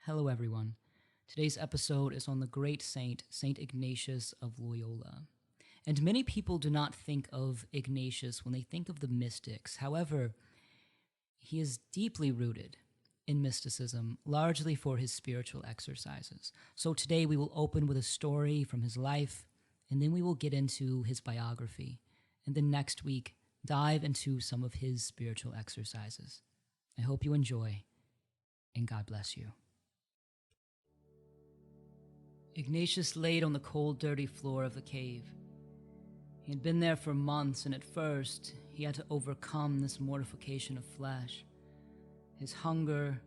Hello, everyone. Today's episode is on the great saint, Saint Ignatius of Loyola. And many people do not think of Ignatius when they think of the mystics. However, he is deeply rooted in mysticism, largely for his spiritual exercises. So today we will open with a story from his life, and then we will get into his biography. And then next week, dive into some of his spiritual exercises. I hope you enjoy, and God bless you. Ignatius laid on the cold, dirty floor of the cave. He had been there for months, and at first, he had to overcome this mortification of flesh. His hunger,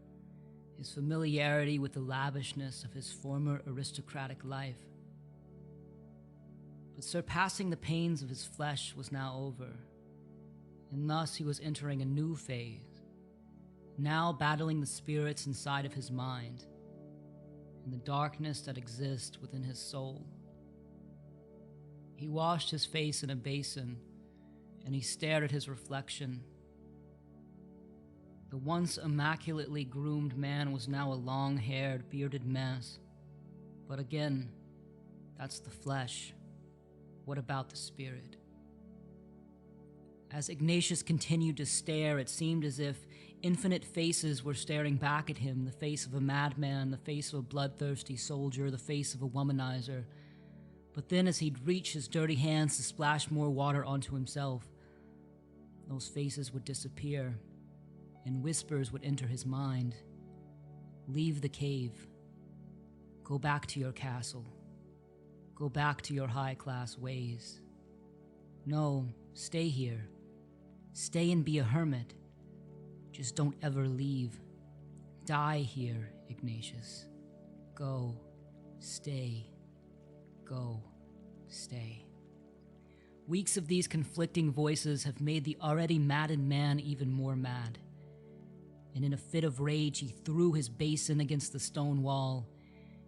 his familiarity with the lavishness of his former aristocratic life. But surpassing the pains of his flesh was now over, and thus he was entering a new phase, now battling the spirits inside of his mind, and the darkness that exists within his soul. He washed his face in a basin, and he stared at his reflection. The once immaculately groomed man was now a long-haired, bearded mess. But again, that's the flesh. What about the spirit? As Ignatius continued to stare, it seemed as if infinite faces were staring back at him, the face of a madman, the face of a bloodthirsty soldier, the face of a womanizer. But then as he'd reach his dirty hands to splash more water onto himself, those faces would disappear, and whispers would enter his mind. Leave the cave. Go back to your castle. Go back to your high-class ways. No, stay here. Stay and be a hermit. Just don't ever leave. Die here, Ignatius. Go, stay. Go, stay. Weeks of these conflicting voices have made the already maddened man even more mad. And in a fit of rage, he threw his basin against the stone wall,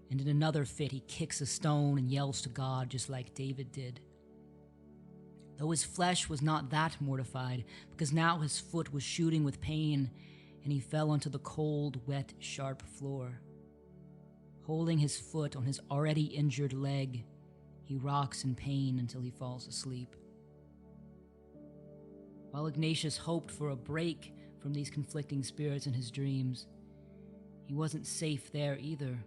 and in another fit, he kicks a stone and yells to God just like David did. Though his flesh was not that mortified, because now his foot was shooting with pain, and he fell onto the cold, wet, sharp floor. Holding his foot on his already injured leg, he rocks in pain until he falls asleep. While Ignatius hoped for a break from these conflicting spirits in his dreams, he wasn't safe there either.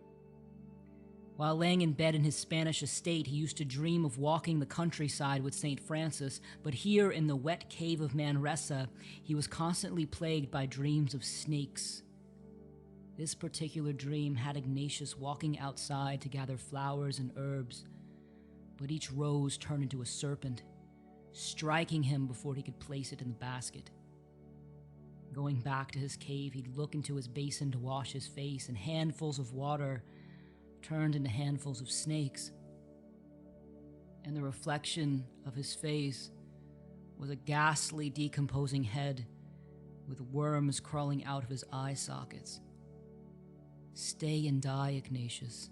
While laying in bed in his Spanish estate, he used to dream of walking the countryside with St. Francis, but here in the wet cave of Manresa, he was constantly plagued by dreams of snakes. This particular dream had Ignatius walking outside to gather flowers and herbs, but each rose turned into a serpent, striking him before he could place it in the basket. Going back to his cave, he'd look into his basin to wash his face, and handfuls of water turned into handfuls of snakes, and the reflection of his face was a ghastly decomposing head with worms crawling out of his eye sockets. Stay and die, Ignatius,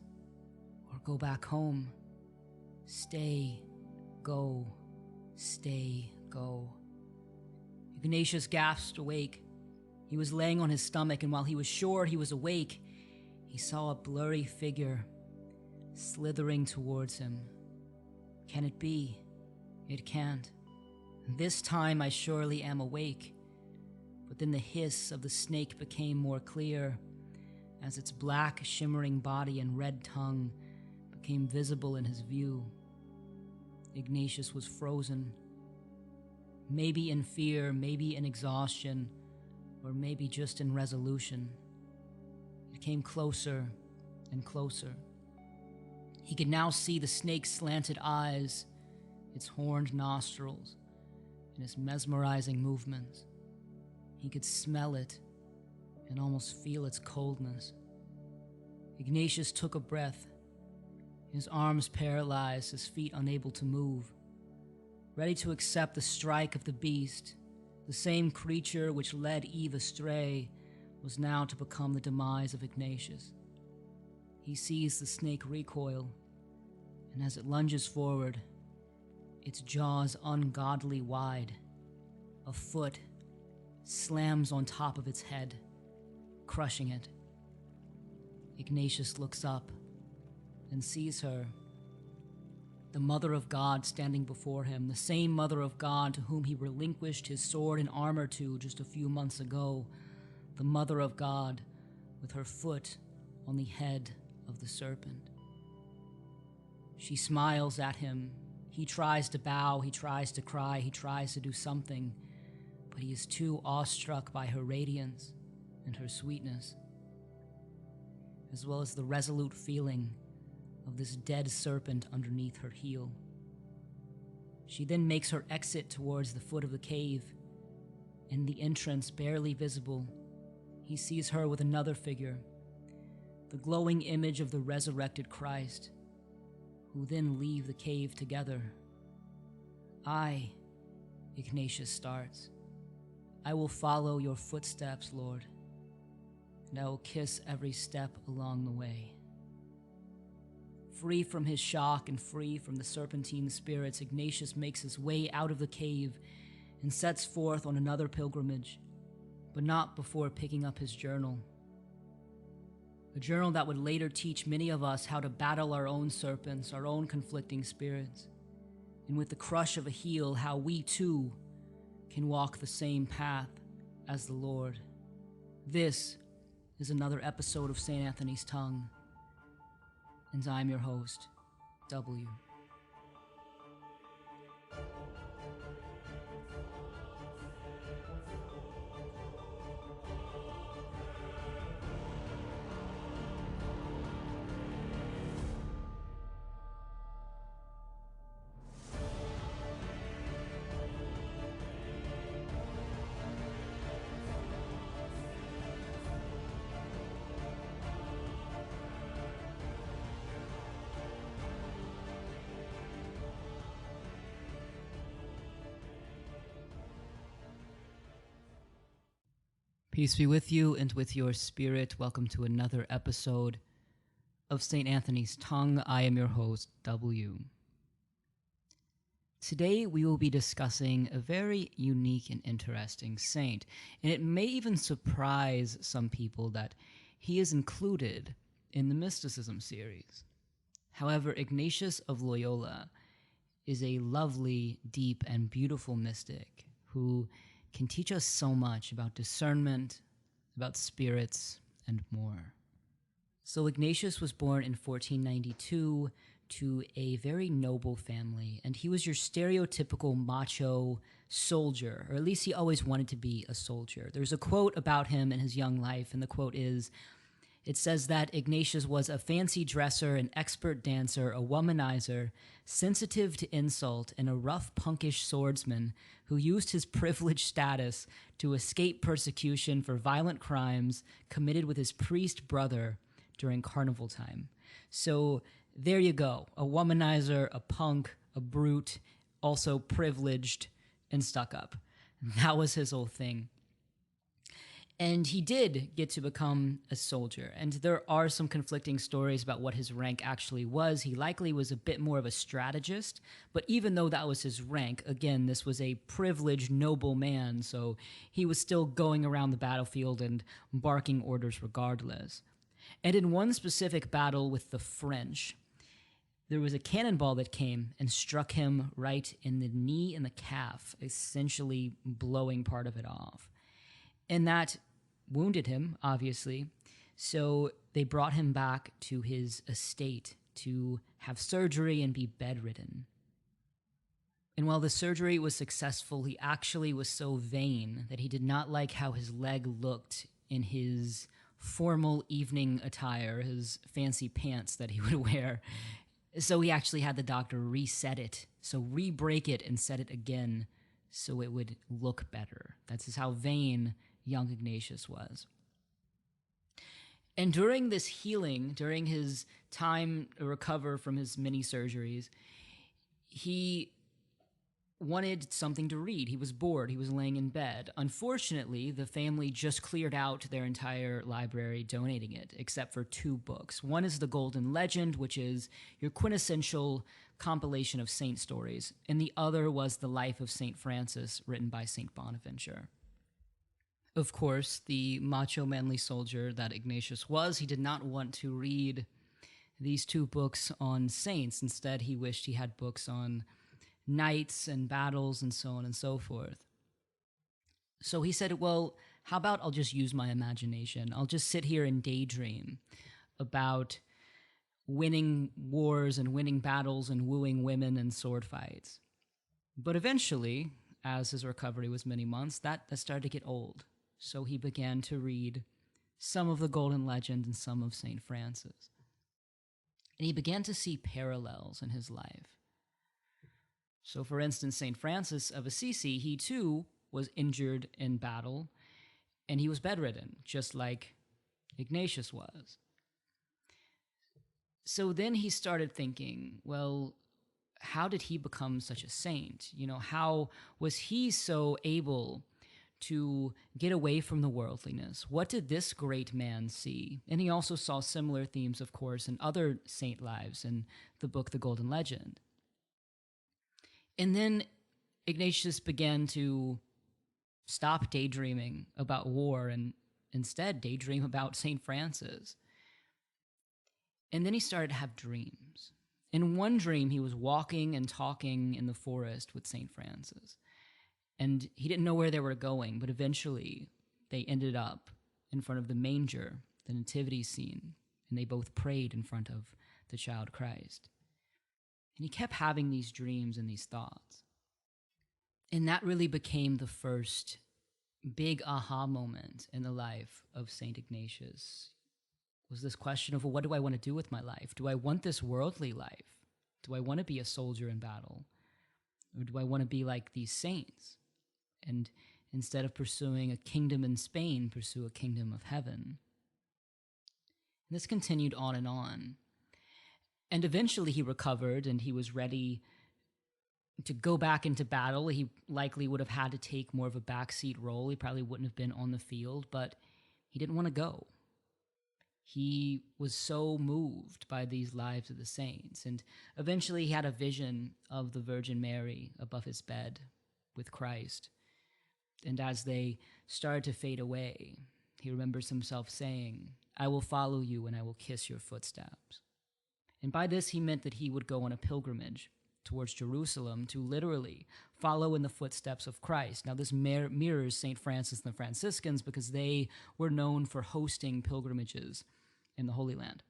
or go back home. Stay, go, stay, go. Ignatius gasped awake. He was laying on his stomach, and while he was sure he was awake, he saw a blurry figure slithering towards him. Can it be? It can't. This time I surely am awake. But then the hiss of the snake became more clear as its black, shimmering body and red tongue became visible in his view. Ignatius was frozen. Maybe in fear, maybe in exhaustion, or maybe just in resolution. It came closer and closer. He could now see the snake's slanted eyes, its horned nostrils, and its mesmerizing movements. He could smell it and almost feel its coldness. Ignatius took a breath, his arms paralyzed, his feet unable to move, ready to accept the strike of the beast. The same creature which led Eve astray was now to become the demise of Ignatius. He sees the snake recoil, and as it lunges forward, its jaws ungodly wide, a foot slams on top of its head, crushing it. Ignatius looks up and sees her, the Mother of God standing before him, the same Mother of God to whom he relinquished his sword and armor to just a few months ago, the Mother of God with her foot on the head of the serpent. She smiles at him. He tries to bow, he tries to cry, he tries to do something, but he is too awestruck by her radiance and her sweetness, as well as the resolute feeling of this dead serpent underneath her heel. She then makes her exit towards the foot of the cave. In the entrance, barely visible, he sees her with another figure, the glowing image of the resurrected Christ, who then leave the cave together. I, Ignatius starts, I will follow your footsteps, Lord, and I will kiss every step along the way. Free from his shock and free from the serpentine spirits, Ignatius makes his way out of the cave and sets forth on another pilgrimage, but not before picking up his journal. A journal that would later teach many of us how to battle our own serpents, our own conflicting spirits, and with the crush of a heel, how we too can walk the same path as the Lord. This is another episode of St. Anthony's Tongue, and I'm your host, W. Peace be with you and with your spirit. Welcome to another episode of St. Anthony's Tongue. I am your host, W. Today we will be discussing a very unique and interesting saint, and it may even surprise some people that he is included in the mysticism series. However, Ignatius of Loyola is a lovely, deep, and beautiful mystic who can teach us so much about discernment, about spirits, and more. So Ignatius was born in 1492 to a very noble family, and he was your stereotypical macho soldier, or at least he always wanted to be a soldier. There's a quote about him in his young life, and the quote is, it says that Ignatius was a fancy dresser, an expert dancer, a womanizer, sensitive to insult, and a rough, punkish swordsman who used his privileged status to escape persecution for violent crimes committed with his priest brother during carnival time. So there you go, a womanizer, a punk, a brute, also privileged and stuck up. That was his whole thing. And he did get to become a soldier, and there are some conflicting stories about what his rank actually was. He likely was a bit more of a strategist, but even though that was his rank, again, this was a privileged, noble man, so he was still going around the battlefield and barking orders regardless. And in one specific battle with the French, there was a cannonball that came and struck him right in the knee and the calf, essentially blowing part of it off. And that wounded him, obviously, so they brought him back to his estate to have surgery and be bedridden. And while the surgery was successful, he actually was so vain that he did not like how his leg looked in his formal evening attire, his fancy pants that he would wear. So he actually had the doctor reset it, so re-break it and set it again so it would look better. That's just how vain young Ignatius was. And during this healing, during his time to recover from his many surgeries, he wanted something to read. He was bored. He was laying in bed. Unfortunately, the family just cleared out their entire library, donating it, except for 2 books. One is The Golden Legend, which is your quintessential compilation of saint stories, and the other was The Life of St. Francis, written by St. Bonaventure. Of course, the macho manly soldier that Ignatius was, he did not want to read these two books on saints. Instead, he wished he had books on knights and battles and so on and so forth. So he said, well, how about I'll just use my imagination? I'll just sit here and daydream about winning wars and winning battles and wooing women and sword fights. But eventually, as his recovery was many months, that started to get old. So he began to read some of the Golden Legend and some of St. Francis. And he began to see parallels in his life. So, for instance, St. Francis of Assisi, he too was injured in battle, and he was bedridden, just like Ignatius was. So then he started thinking, well, how did he become such a saint? You know, how was he so able to get away from the worldliness? What did this great man see? And he also saw similar themes, of course, in other saint lives in the book, The Golden Legend. And then Ignatius began to stop daydreaming about war and instead daydream about St. Francis. And then he started to have dreams. In one dream, he was walking and talking in the forest with St. Francis. And he didn't know where they were going, but eventually they ended up in front of the manger, the nativity scene, and they both prayed in front of the child Christ. And he kept having these dreams and these thoughts. And that really became the first big aha moment in the life of St. Ignatius. Was this question of, well, what do I want to do with my life? Do I want this worldly life? Do I want to be a soldier in battle? Or do I want to be like these saints? And instead of pursuing a kingdom in Spain, pursue a kingdom of heaven. And this continued on and on. And eventually he recovered and he was ready to go back into battle. He likely would have had to take more of a backseat role. He probably wouldn't have been on the field, but he didn't want to go. He was so moved by these lives of the saints. And eventually he had a vision of the Virgin Mary above his bed with Christ. And as they started to fade away, he remembers himself saying, "I will follow you and I will kiss your footsteps." And by this he meant that he would go on a pilgrimage towards Jerusalem to literally follow in the footsteps of Christ. Now this mirrors St. Francis and the Franciscans because they were known for hosting pilgrimages in the Holy Land.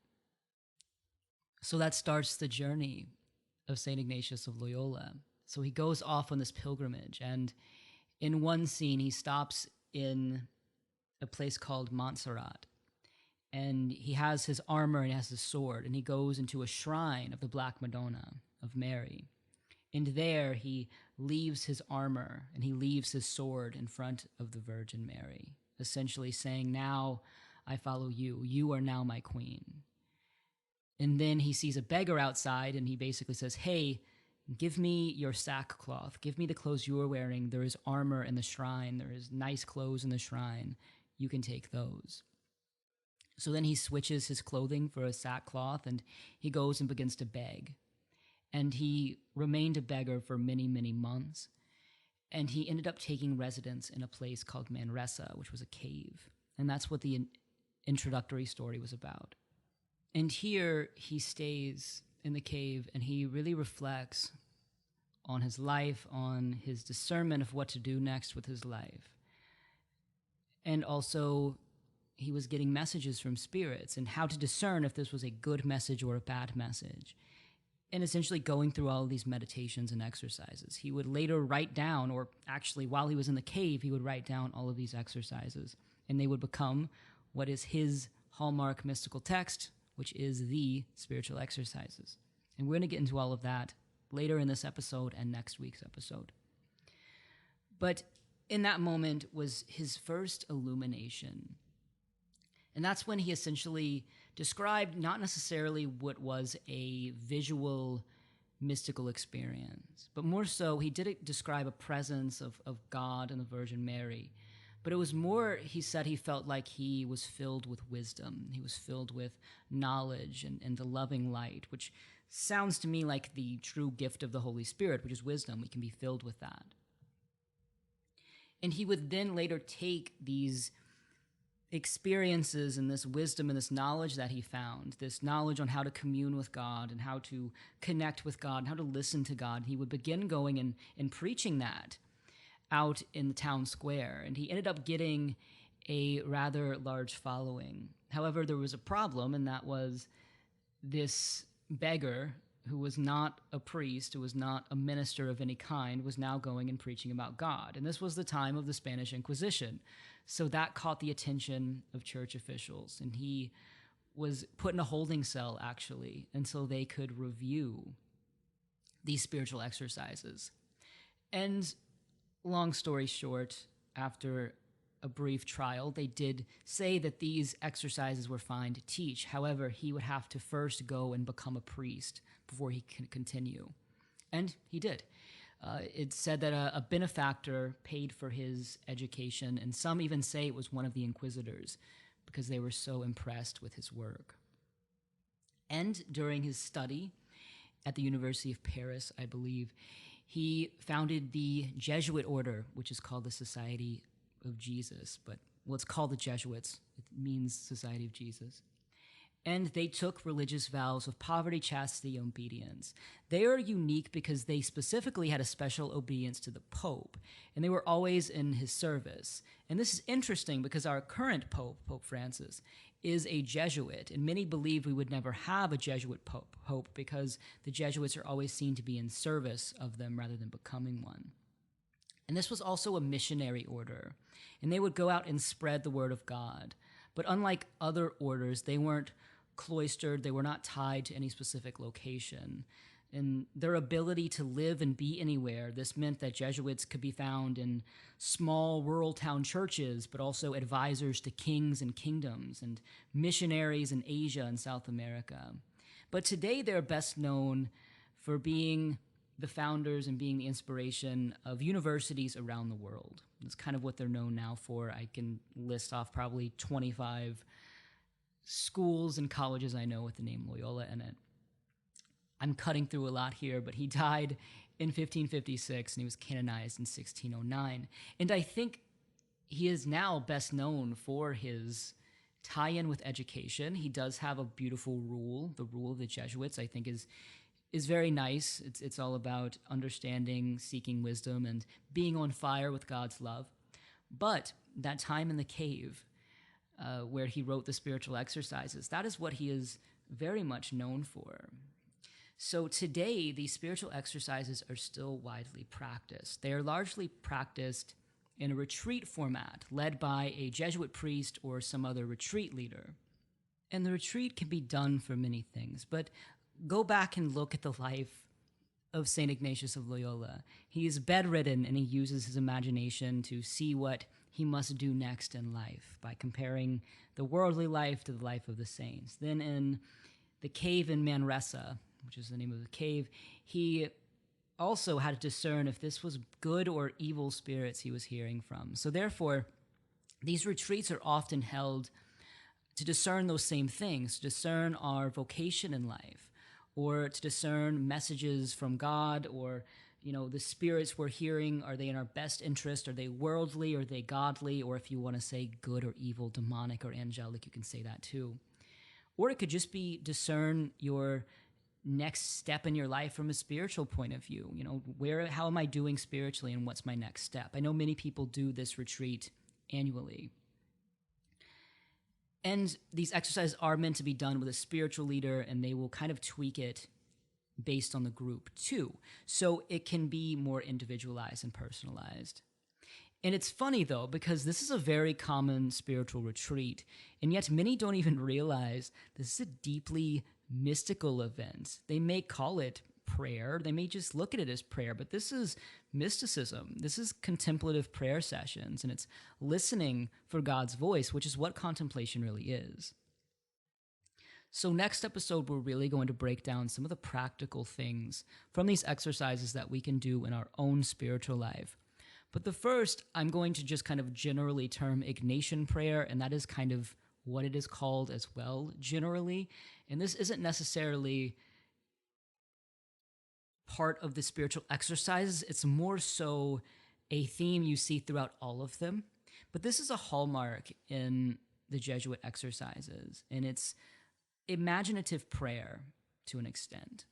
So that starts the journey of St. Ignatius of Loyola. So he goes off on this pilgrimage, and in one scene he stops in a place called Montserrat. And he has his armor and he has his sword, and he goes into a shrine of the Black Madonna of Mary. And there he leaves his armor and he leaves his sword in front of the Virgin Mary, essentially saying, "Now I follow you. You are now my queen." And then he sees a beggar outside and he basically says, "Hey, give me your sackcloth. Give me the clothes you are wearing. There is armor in the shrine. There is nice clothes in the shrine. You can take those." So then he switches his clothing for a sackcloth and he goes and begins to beg. And he remained a beggar for many, many months. And he ended up taking residence in a place called Manresa, which was a cave. And that's what the introductory story was about. And here he stays in the cave and he really reflects on his life, on his discernment of what to do next with his life. And also, he was getting messages from spirits and how to discern if this was a good message or a bad message. And essentially going through all of these meditations and exercises. He would later write down, or actually while he was in the cave, he would write down all of these exercises. And they would become what is his hallmark mystical text, which is the spiritual exercises. And we're going to get into all of that later in this episode and next week's episode. But in that moment was his first illumination. And that's when he essentially described not necessarily what was a visual mystical experience, but more so he did describe a presence of God and the Virgin Mary. But it was more, he said he felt like he was filled with wisdom. He was filled with knowledge and the loving light, which sounds to me like the true gift of the Holy Spirit, which is wisdom. We can be filled with that. And he would then later take these experiences and this wisdom and this knowledge that he found, this knowledge on how to commune with God and how to connect with God and how to listen to God. He would begin going and preaching that out in the town square. And he ended up getting a rather large following. However, there was a problem, and that was this beggar who was not a priest, who was not a minister of any kind, was now going and preaching about God. And this was the time of the Spanish Inquisition. So that caught the attention of church officials, and he was put in a holding cell, actually, until they could review these spiritual exercises. And long story short, after a brief trial, they did say that these exercises were fine to teach. However, he would have to first go and become a priest before he could continue. And he did. It's said that a benefactor paid for his education, and some even say it was one of the inquisitors because they were so impressed with his work. And during his study at the University of Paris, I believe, he founded the Jesuit Order, which is called the Society of Jesus, but it's called the Jesuits. It means Society of Jesus. And they took religious vows of poverty, chastity, and obedience. They are unique because they specifically had a special obedience to the Pope, and they were always in his service. And this is interesting because our current Pope, Pope Francis, is a Jesuit, and many believe we would never have a Jesuit Pope because the Jesuits are always seen to be in service of them rather than becoming one. And this was also a missionary order, and they would go out and spread the word of God. But unlike other orders, they weren't cloistered, they were not tied to any specific location. And their ability to live and be anywhere, this meant that Jesuits could be found in small rural town churches, but also advisors to kings and kingdoms and missionaries in Asia and South America. But today they're best known for being the founders and being the inspiration of universities around the world. That's kind of what they're known now for. I can list off probably 25 schools and colleges I know with the name Loyola in it. I'm cutting through a lot here, but he died in 1556 and he was canonized in 1609. And I think he is now best known for his tie-in with education. He does have a beautiful rule. The rule of the Jesuits, I think, is very nice. It's all about understanding, seeking wisdom, and being on fire with God's love. But that time in the cave, where he wrote the spiritual exercises, that is what he is very much known for. So today, these spiritual exercises are still widely practiced. They are largely practiced in a retreat format, led by a Jesuit priest or some other retreat leader. And the retreat can be done for many things, but go back and look at the life of St. Ignatius of Loyola. He is bedridden, and he uses his imagination to see what he must do next in life by comparing the worldly life to the life of the saints. Then in the cave in Manresa, which is the name of the cave, he also had to discern if this was good or evil spirits he was hearing from. So therefore, these retreats are often held to discern those same things, to discern our vocation in life, or to discern messages from God, or the spirits we're hearing, are they in our best interest? Are they worldly? Are they godly? Or if you want to say good or evil, demonic or angelic, you can say that too. Or it could just be discern your next step in your life from a spiritual point of view. How am I doing spiritually, and what's my next step? I know many people do this retreat annually. And these exercises are meant to be done with a spiritual leader, and they will kind of tweak it based on the group too. So it can be more individualized and personalized. And it's funny though, because this is a very common spiritual retreat, and yet many don't even realize this is a deeply mystical event. They may call it prayer, they may just look at it as prayer, but this is mysticism. This is contemplative prayer sessions, and it's listening for God's voice, which is what contemplation really is. So next episode, we're really going to break down some of the practical things from these exercises that we can do in our own spiritual life. But the first, I'm going to just kind of generally term Ignatian prayer, and that is kind of what it is called as well, generally. And this isn't necessarily part of the spiritual exercises. It's more so a theme you see throughout all of them, but this is a hallmark in the Jesuit exercises, and it's imaginative prayer to an extent.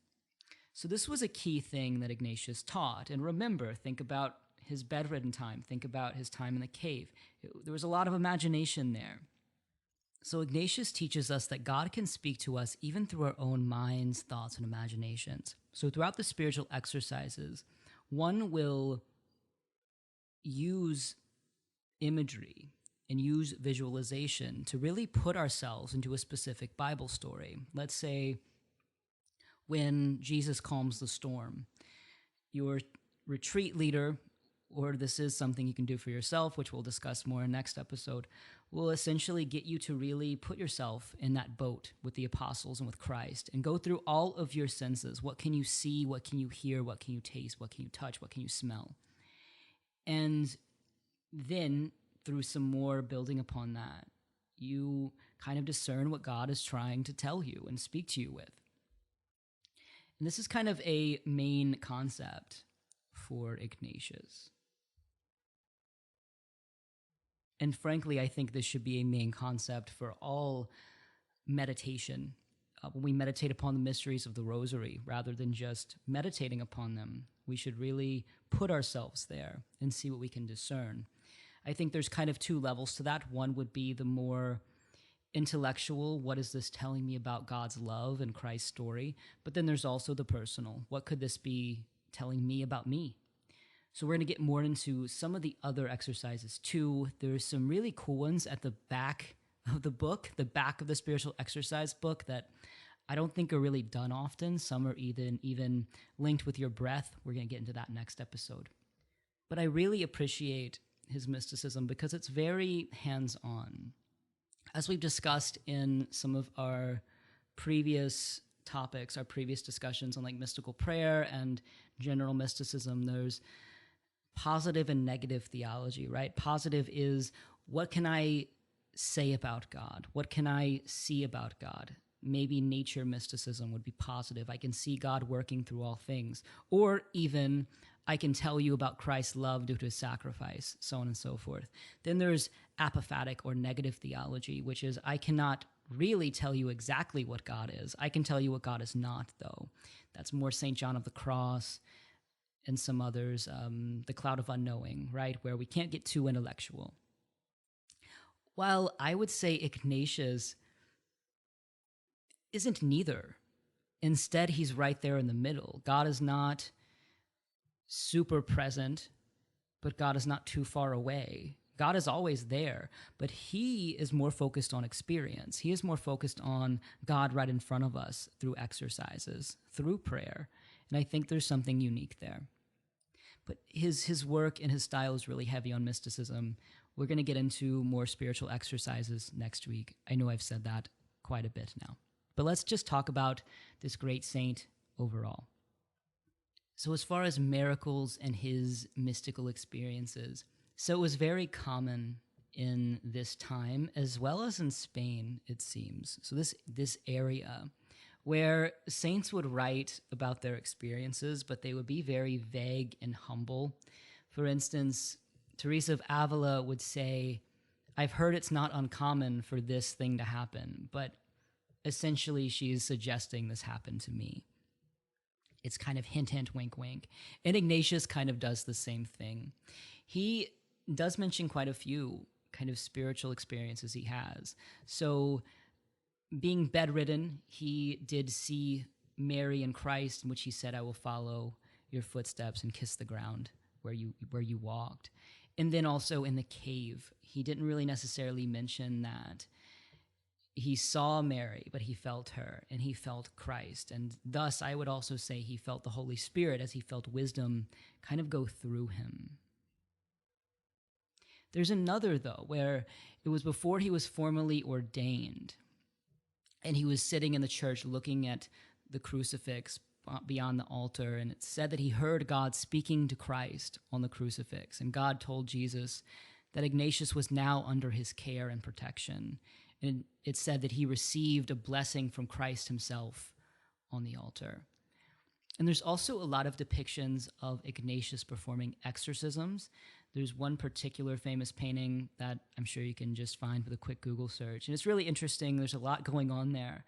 So this was a key thing that Ignatius taught. And remember, think about his bedridden time. Think about his time in the cave. There was a lot of imagination there. So Ignatius teaches us that God can speak to us even through our own minds, thoughts, and imaginations. So throughout the spiritual exercises, one will use imagery and use visualization to really put ourselves into a specific Bible story. Let's say when Jesus calms the storm, your retreat leader, or this is something you can do for yourself, which we'll discuss more in next episode, will essentially get you to really put yourself in that boat with the apostles and with Christ and go through all of your senses. What can you see? What can you hear? What can you taste? What can you touch? What can you smell? And then through some more building upon that, you kind of discern what God is trying to tell you and speak to you with. And this is kind of a main concept for Ignatius. And frankly, I think this should be a main concept for all meditation. When we meditate upon the mysteries of the Rosary, rather than just meditating upon them, we should really put ourselves there and see what we can discern. I think there's kind of two levels to that. One would be the more intellectual, what is this telling me about God's love and Christ's story? But then there's also the personal. What could this be telling me about me? So we're going to get more into some of the other exercises too. There's some really cool ones at the back of the book, the back of the spiritual exercise book, that I don't think are really done often. Some are even linked with your breath. We're going to get into that next episode. But I really appreciate his mysticism because it's very hands-on. As we've discussed in some of our previous topics, our previous discussions on like mystical prayer and general mysticism, there's positive and negative theology, right? Positive is, what can I say about God? What can I see about God? Maybe nature mysticism would be positive. I can see God working through all things. Or even, I can tell you about Christ's love due to his sacrifice, so on and so forth. Then there's apophatic or negative theology, which is, I cannot really tell you exactly what God is. I can tell you what God is not, though. That's more St. John of the Cross and some others, the cloud of unknowing, right, where we can't get too intellectual. While I would say Ignatius isn't neither. Instead, he's right there in the middle. God is not super present, but God is not too far away. God is always there, but he is more focused on experience. He is more focused on God right in front of us through exercises, through prayer. And I think there's something unique there. But his work and his style is really heavy on mysticism. We're going to get into more spiritual exercises next week. I know I've said that quite a bit now. But let's just talk about this great saint overall. So as far as miracles and his mystical experiences, so it was very common in this time, as well as in Spain, it seems. So this area where saints would write about their experiences, but they would be very vague and humble. For instance, Teresa of Avila would say, I've heard it's not uncommon for this thing to happen, but essentially she's suggesting this happened to me. It's kind of hint, hint, wink, wink. And Ignatius kind of does the same thing. He does mention quite a few kind of spiritual experiences he has. So being bedridden, he did see Mary and Christ, in which he said, I will follow your footsteps and kiss the ground where you walked. And then also in the cave, he didn't really necessarily mention that he saw Mary, but he felt her, and he felt Christ. And thus, I would also say he felt the Holy Spirit, as he felt wisdom kind of go through him. There's another, though, where it was before he was formally ordained, and he was sitting in the church looking at the crucifix beyond the altar, and it said that he heard God speaking to Christ on the crucifix, and God told Jesus that Ignatius was now under his care and protection. And it said that he received a blessing from Christ himself on the altar. And there's also a lot of depictions of Ignatius performing exorcisms. There's one particular famous painting that I'm sure you can just find with a quick Google search. And it's really interesting. There's a lot going on there.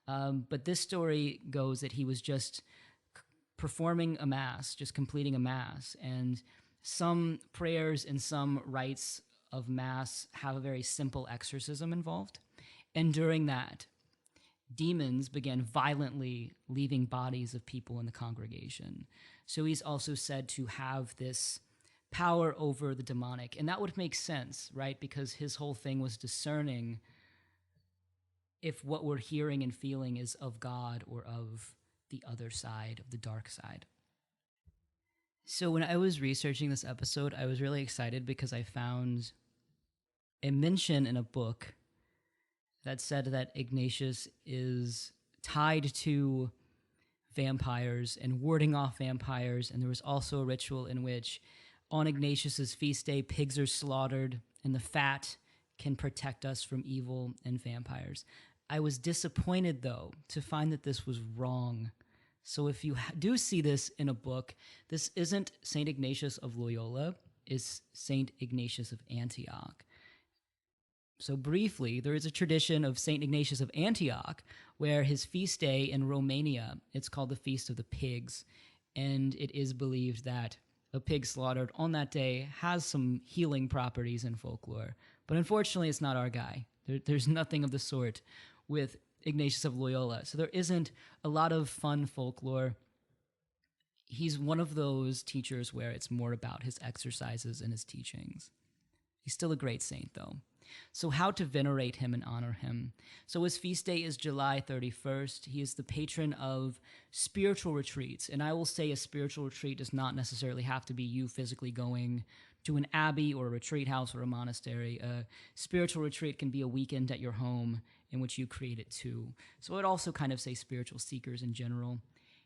But this story goes that he was just performing a mass, just completing a mass. And some prayers and some rites of mass have a very simple exorcism involved. And during that, demons began violently leaving bodies of people in the congregation. So he's also said to have this power over the demonic. And that would make sense, right? Because his whole thing was discerning if what we're hearing and feeling is of God or of the other side, of the dark side. So when I was researching this episode, I was really excited because I found a mention in a book that said that Ignatius is tied to vampires and warding off vampires. And there was also a ritual in which on Ignatius's feast day, pigs are slaughtered and the fat can protect us from evil and vampires. I was disappointed, though, to find that this was wrong. So if you do see this in a book, this isn't St. Ignatius of Loyola, it's St. Ignatius of Antioch. So briefly, there is a tradition of St. Ignatius of Antioch where his feast day in Romania, it's called the Feast of the Pigs, and it is believed that a pig slaughtered on that day has some healing properties in folklore. But unfortunately, it's not our guy. There's nothing of the sort with Ignatius of Loyola. So there isn't a lot of fun folklore. He's one of those teachers where it's more about his exercises and his teachings. He's still a great saint, though. So how to venerate him and honor him? So his feast day is July 31st. He is the patron of spiritual retreats. And I will say a spiritual retreat does not necessarily have to be you physically going to an abbey or a retreat house or a monastery. A spiritual retreat can be a weekend at your home in which you create it too. So I'd also kind of say spiritual seekers in general.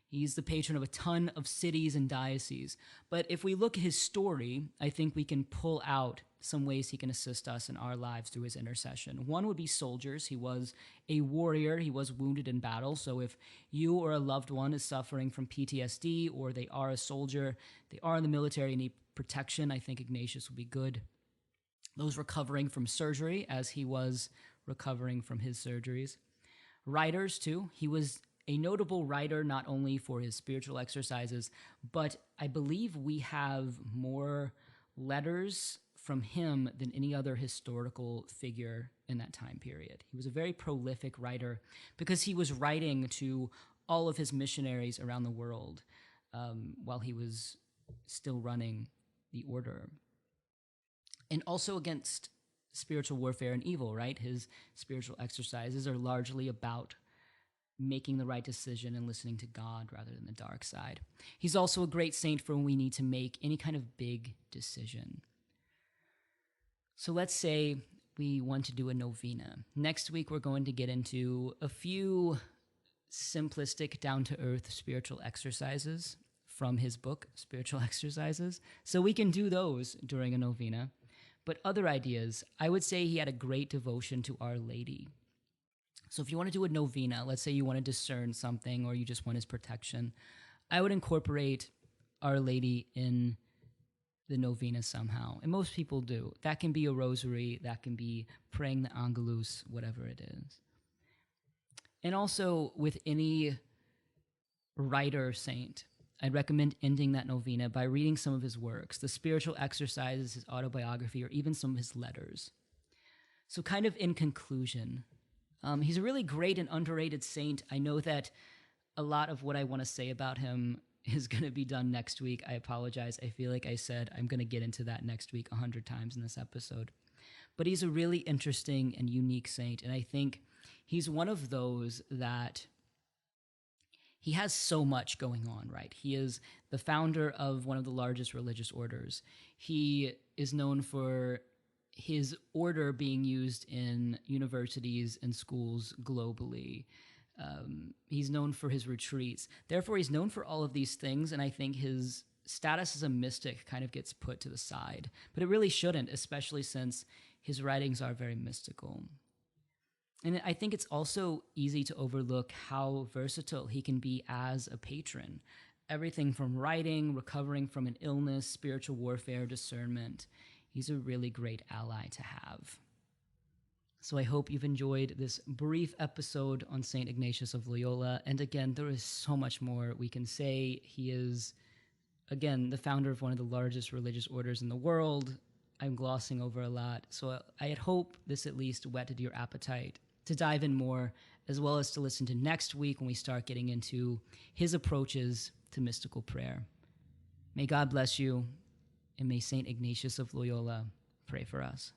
He's the patron of a ton of cities and dioceses. But if we look at his story, I think we can pull out some ways he can assist us in our lives through his intercession. One would be soldiers. He was a warrior. He was wounded in battle. So if you or a loved one is suffering from PTSD or they are a soldier, they are in the military and need protection, I think Ignatius would be good. Those recovering from surgery, as he was recovering from his surgeries. Writers, too. He was a notable writer not only for his spiritual exercises, but I believe we have more letters from him than any other historical figure in that time period. He was a very prolific writer because he was writing to all of his missionaries around the world while he was still running the order. And also against spiritual warfare and evil, right? His spiritual exercises are largely about making the right decision and listening to God rather than the dark side. He's also a great saint for when we need to make any kind of big decision. So let's say we want to do a novena. Next week, we're going to get into a few simplistic, down-to-earth spiritual exercises from his book, Spiritual Exercises. So we can do those during a novena. But other ideas, I would say he had a great devotion to Our Lady. So if you want to do a novena, let's say you want to discern something or you just want his protection, I would incorporate Our Lady in the novena somehow. And most people do. That can be a rosary, that can be praying the Angelus, whatever it is. And also with any writer saint, I'd recommend ending that novena by reading some of his works, the spiritual exercises, his autobiography, or even some of his letters. So kind of in conclusion, he's a really great and underrated saint. I know that a lot of what I want to say about him is going to be done next week. I apologize. I feel like I said I'm going to get into that next week 100 times in this episode. But he's a really interesting and unique saint, and I think he's one of those that he has so much going on, right? He is the founder of one of the largest religious orders. He is known for his order being used in universities and schools globally. He's known for his retreats. Therefore, he's known for all of these things, and I think his status as a mystic kind of gets put to the side. But it really shouldn't, especially since his writings are very mystical. And I think it's also easy to overlook how versatile he can be as a patron. Everything from writing, recovering from an illness, spiritual warfare, discernment. He's a really great ally to have. So I hope you've enjoyed this brief episode on St. Ignatius of Loyola. And again, there is so much more we can say. He is, again, the founder of one of the largest religious orders in the world. I'm glossing over a lot. So I hope this at least whetted your appetite to dive in more, as well as to listen to next week when we start getting into his approaches to mystical prayer. May God bless you, and may St. Ignatius of Loyola pray for us.